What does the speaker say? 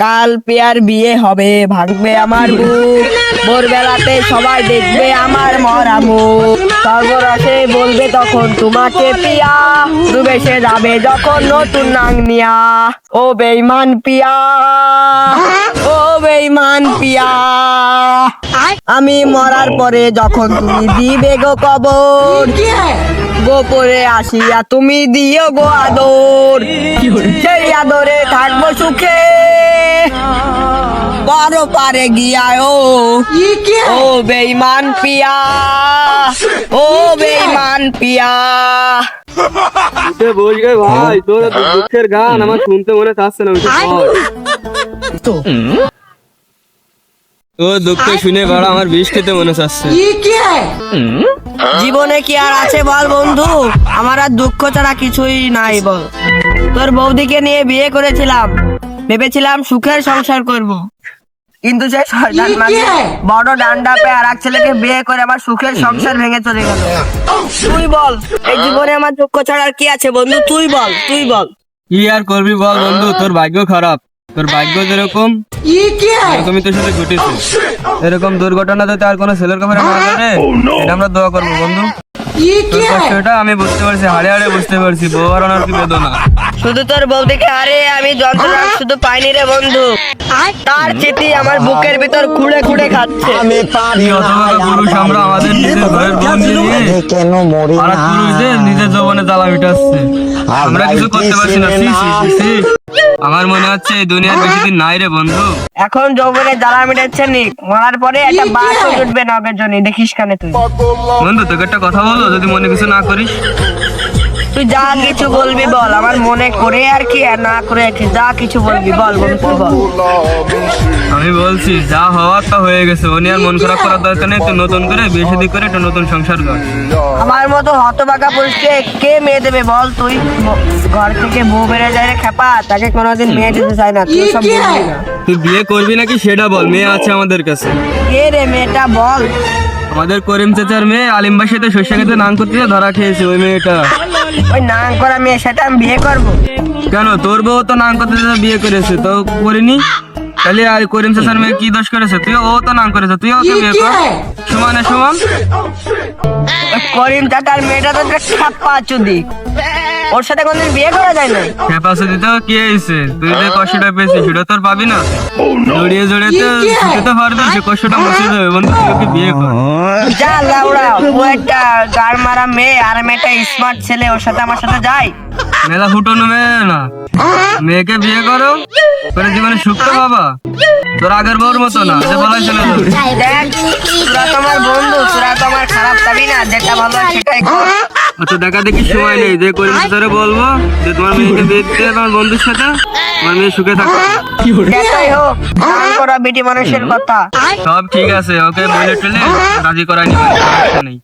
কাল পেয়ার বিয়ে হবে, ভাঙবে আমার বুক, ভোরবেলাতে সবাই দেখবে আমার মরা মুখ, সর্বরসে বলবে তখন তোমাকে পিয়া, ডুবে সে যাবে যখন নতুন নাংনিয়া। ও বেঈমান পিয়া, ও বেঈমান পিয়া, আমি মরার পরে যখন তুমি দিবে গো কবর, গোপরে আসিয়া তুমি দিও গো আদর, সেই আদরে থাকবো সুখে, বড় পারে গিয়া ও বেঈমান পিয়া, ও বেঈমান পিয়া। বস গে ভাই, তোর দুঃখের গান আমার শুনতে মনে চাচ্ছে না। তোর দুঃখ শুনে বাড়া আমার বিষ খেতে মনে চাচ্ছে। জীবনে কি আর আছে বল বন্ধু, আমার আর দুঃখ ছাড়া কিছুই নাই বল। তোর বৌদিকে নিয়ে বিয়ে করেছিলাম, ভেবেছিলাম সুখের সংসার করব, কিন্তু সেই শয়তান মাগে বড় ডান্ডা পেয়ে আর এক ছেলেকে বিয়ে করে আমার সুখের সংসার ভেঙে চলে গেল। তুই বল, এই জীবনে আমার দুঃখ ছাড়া আর কি আছে বন্ধু? তুই বল, তুই বল। কি আর করবি বল বন্ধু, তোর ভাগ্য খারাপ। তোর ভাগ্য যেরকম এরকমই তোর সাথে ঘটেছে। এরকম দুর্ঘটনা যাতে আর কোনো ছেলের কপালে না ঘটে, এটা আমরা দোয়া করবো বন্ধু। তোর কষ্টটা আমি বুঝতে পারছি, হাড়ে হাড়ে বুঝতে পারছি, বউ হারানোর কি বেদনা। শুধু তোর বৌদিকে আরে আমি যন্ত্রণা শুধু পাইনি রে বন্ধু, তার চিঠি আমার বুকের ভিতর খুঁড়ে খুঁড়ে খাচ্ছে। কি অতবড় পুরুষ আমরা আমাদের নিজের ঘরের বউ নিয়ে পাড়ার পুরুষদের নিজের যৌবনে জ্বালা মিটাচ্ছে। আমরা কিছু করতে পারছি না। সি সি সি সি। আমার মনে হচ্ছে এই দুনিয়ার বেশি দিন নাই রে বন্ধু। এখন যৌবনে জ্বালা মিটাচ্ছে নিক, মরার পরে একটা বাসও জুটবে নগের জন্য, দেখিস কানে তুই। বন্ধু তোকে একটা কথা বলবো, যদি মনে কিছু না করিস। তুই যা কিছু বলবি বল, আমার মনে করে আর কি আর না করে আর কি, যা কিছু বলবি বল বন্ধু তুই বল। আমি বলছি যা হওয়ার তা হয়ে গেছে, ও নিয়ে আর মন খারাপ করার দরকার নেই। তো নতুন করে বিয়ে শাদী করে একটা নতুন সংসার কর। আমার মতো হতভাগা পুরুষকে কে মেয়ে দেবে বল? তুই ঘর থেকে বউ বেড়ে যায় রে খেপা, তাকে কোনোদিন মেয়ে দিতে চায় না, তুই সব বুঝবি না। তুই বিয়ে করবি নাকি সেটা বল, মেয়ে আছে আমাদের কাছে। কে রে মেয়েটা বল? আমাদের করিম চাচার মেয়ে আলিম ভাইয়ের সাথে শস্য খেতে নাং করতে গিয়ে ধরা খেয়েছে ওই মেয়েটা। ওই নাং করা মেয়ের সাথে আমি বিয়ে করবো? কেন, তোর বউ তো নাং করতে যেতে বিয়ে করেছে, তো করিনি? তাহলে আর করিম চাচার মেয়ে কি দোষ করেছে? তুই ও তো নাং করেছে, তুই ওকে বিয়ে কর সমানে সমান। ওই করিম চাচার মেয়েটা তো খেপা চুদি, ওর সাথে কোনদিন বিয়ে করা যায় না। ক্যাপাসিটি তো কি হয়েছে, তুই যে কষ্টটা পেয়েছিস সেটা তোর পাবি না। জড়িয়ে জড়িয়ে তো শুতে পারবি, সে কষ্টটা মুছে দেবে। বন্ধু তুই ওকে বিয়ে কর। যা লাউড়া, ও একটা গাড় মারা মেয়ে আর আমি একটা স্মার্ট ছেলে, ওর সাথে আমার সাথে যাই? মেলা ফুটনো মেয়ে না, মেয়েকে বিয়ে করো করে জীবনে সুখ তো বাবা। তোর আগের বউর মতো না যে বলাই চলে যাবে। দেখ তোরা তোমার বন্ধু, তোরা তো আমার খারাপ চাবি না, যেটা ভালো হয় সেটাই কর। আচ্ছা দেখা দেখি সময় নেই, যে করিম চাচারে বলবো যে তোমার মেয়েকে বিয়ে দিতে তোমার বন্ধুর সাথে, তোমার মেয়ে সুখে থাকো। যেটাই হোক, নাম করা বেটি মানুষের কথা। সব ঠিক আছে, ওকে বলে টলে রাজি করাই নিবে, সমস্যা নেই।